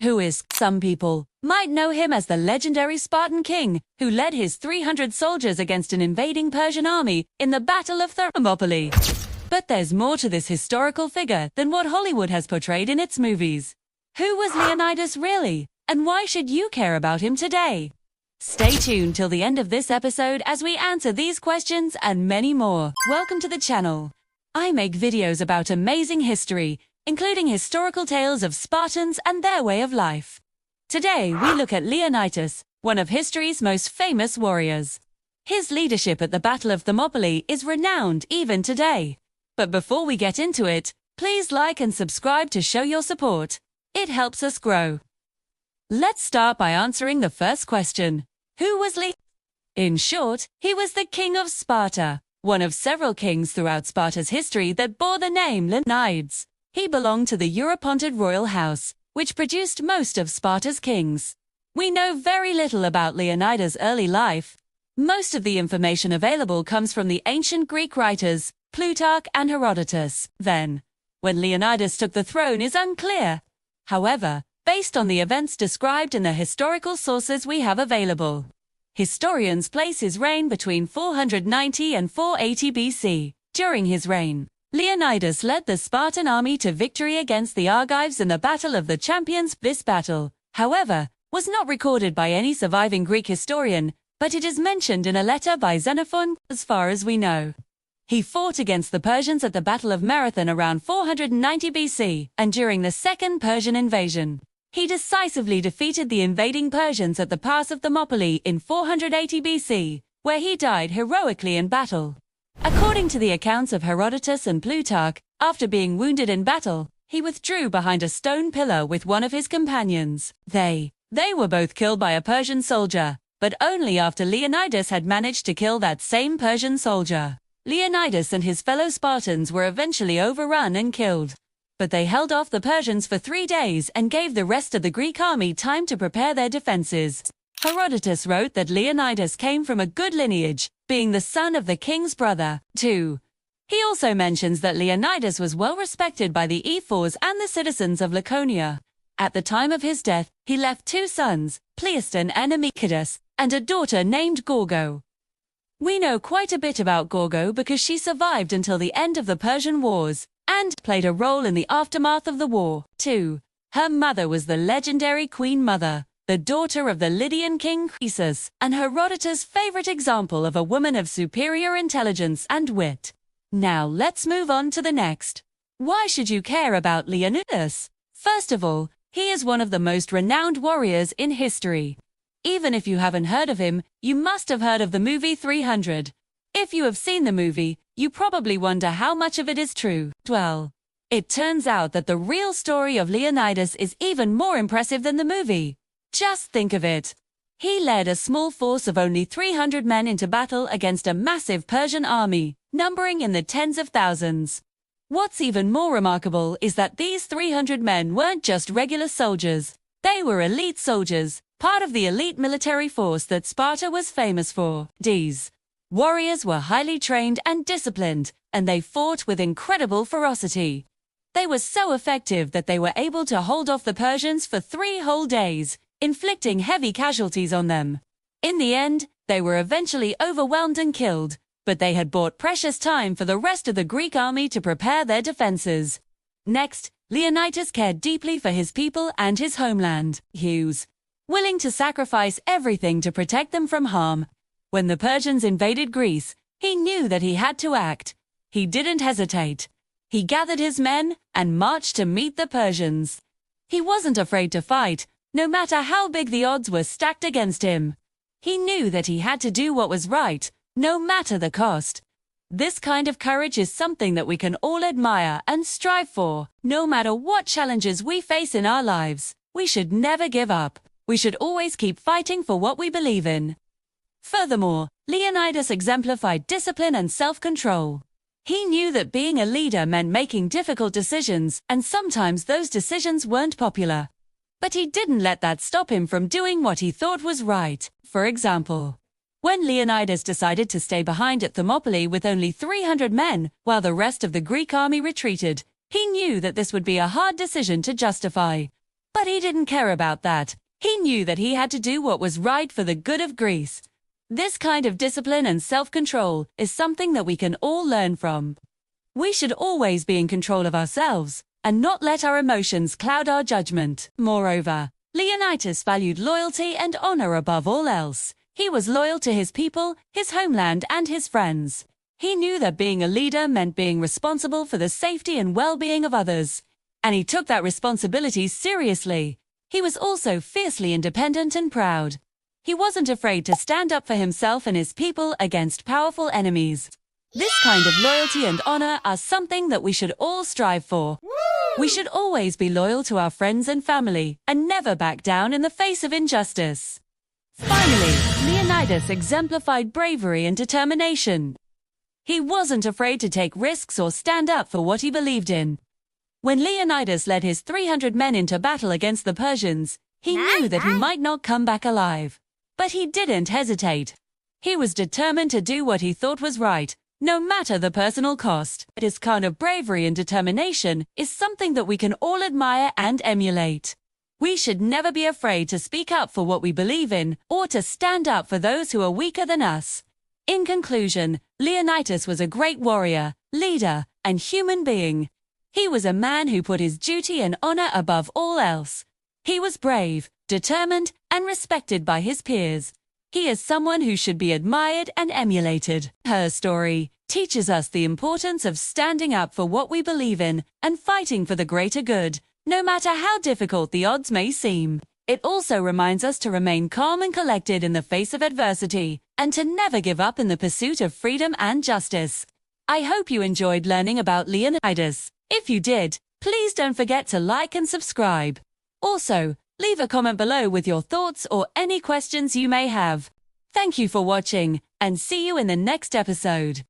Who is? Some people might know him as the legendary Spartan king who led his 300 soldiers against an invading Persian army in the Battle of Thermopylae. But there's more to this historical figure than what Hollywood has portrayed in its movies. Who was Leonidas really? And why should you care about him today? Stay tuned till the end of this episode as we answer these questions and many more. Welcome to the channel. I make videos about amazing history, including historical tales of Spartans and their way of life. Today, we look at Leonidas, one of history's most famous warriors. His leadership at the Battle of Thermopylae is renowned even today. But before we get into it, please like and subscribe to show your support. It helps us grow. Let's start by answering the first question. Who was Leonidas? In short, he was the king of Sparta, one of several kings throughout Sparta's history that bore the name Leonidas. He belonged to the Eurypontid royal house, which produced most of Sparta's kings. We know very little about Leonidas' early life. Most of the information available comes from the ancient Greek writers, Plutarch and Herodotus. Then, when Leonidas took the throne is unclear. However, based on the events described in the historical sources we have available, historians place his reign between 490 and 480 BC. During his reign, Leonidas led the Spartan army to victory against the Argives in the Battle of the Champions. This battle, however, was not recorded by any surviving Greek historian, but it is mentioned in a letter by Xenophon, as far as we know. He fought against the Persians at the Battle of Marathon around 490 BC, and during the Second Persian invasion, he decisively defeated the invading Persians at the Pass of Thermopylae in 480 BC, where he died heroically in battle. According to the accounts of Herodotus and Plutarch, after being wounded in battle, he withdrew behind a stone pillar with one of his companions. They were both killed by a Persian soldier, but only after Leonidas had managed to kill that same Persian soldier. Leonidas and his fellow Spartans were eventually overrun and killed. But they held off the Persians for 3 days and gave the rest of the Greek army time to prepare their defenses. Herodotus wrote that Leonidas came from a good lineage, being the son of the king's brother, too. He also mentions that Leonidas was well respected by the ephors and the citizens of Laconia. At the time of his death, he left 2 sons, Pleiston and Amycadus, and a daughter named Gorgo. We know quite a bit about Gorgo because she survived until the end of the Persian Wars, and played a role in the aftermath of the war, too. Her mother was the legendary Queen Mother, the daughter of the Lydian king Croesus, and Herodotus' favorite example of a woman of superior intelligence and wit. Now let's move on to the next. Why should you care about Leonidas? First of all, he is one of the most renowned warriors in history. Even if you haven't heard of him, you must have heard of the movie 300. If you have seen the movie, you probably wonder how much of it is true. Well, it turns out that the real story of Leonidas is even more impressive than the movie. Just think of it. He led a small force of only 300 men into battle against a massive Persian army, numbering in the tens of thousands. What's even more remarkable is that these 300 men weren't just regular soldiers. They were elite soldiers, part of the elite military force that Sparta was famous for. These warriors were highly trained and disciplined, and they fought with incredible ferocity. They were so effective that they were able to hold off the Persians for 3 whole days, inflicting heavy casualties on them. In the end, they were eventually overwhelmed and killed, but they had bought precious time for the rest of the Greek army to prepare their defenses. Next, Leonidas cared deeply for his people and his homeland. He was willing to sacrifice everything to protect them from harm. When the Persians invaded Greece, he knew that he had to act. He didn't hesitate. He gathered his men and marched to meet the Persians. He wasn't afraid to fight, no matter how big the odds were stacked against him. He knew that he had to do what was right, no matter the cost. This kind of courage is something that we can all admire and strive for. No matter what challenges we face in our lives, we should never give up. We should always keep fighting for what we believe in. Furthermore, Leonidas exemplified discipline and self-control. He knew that being a leader meant making difficult decisions, and sometimes those decisions weren't popular. But he didn't let that stop him from doing what he thought was right. For example, when Leonidas decided to stay behind at Thermopylae with only 300 men, while the rest of the Greek army retreated, he knew that this would be a hard decision to justify. But he didn't care about that. He knew that he had to do what was right for the good of Greece. This kind of discipline and self-control is something that we can all learn from. We should always be in control of ourselves and not let our emotions cloud our judgment. Moreover, Leonidas valued loyalty and honor above all else. He was loyal to his people, his homeland, and his friends. He knew that being a leader meant being responsible for the safety and well-being of others, and he took that responsibility seriously. He was also fiercely independent and proud. He wasn't afraid to stand up for himself and his people against powerful enemies. This kind of loyalty and honor are something that we should all strive for. We should always be loyal to our friends and family and never back down in the face of injustice. Finally, Leonidas exemplified bravery and determination. He wasn't afraid to take risks or stand up for what he believed in. When Leonidas led his 300 men into battle against the Persians, he knew that he might not come back alive. But he didn't hesitate. He was determined to do what he thought was right, no matter the personal cost. This kind of bravery and determination is something that we can all admire and emulate. We should never be afraid to speak up for what we believe in or to stand up for those who are weaker than us. In conclusion, Leonidas was a great warrior, leader, and human being. He was a man who put his duty and honor above all else. He was brave, determined, and respected by his peers. He is someone who should be admired and emulated. Her story teaches us the importance of standing up for what we believe in and fighting for the greater good, no matter how difficult the odds may seem. It also reminds us to remain calm and collected in the face of adversity and to never give up in the pursuit of freedom and justice. I hope you enjoyed learning about Leonidas. If you did, please don't forget to like and subscribe. Also, leave a comment below with your thoughts or any questions you may have. Thank you for watching, and see you in the next episode.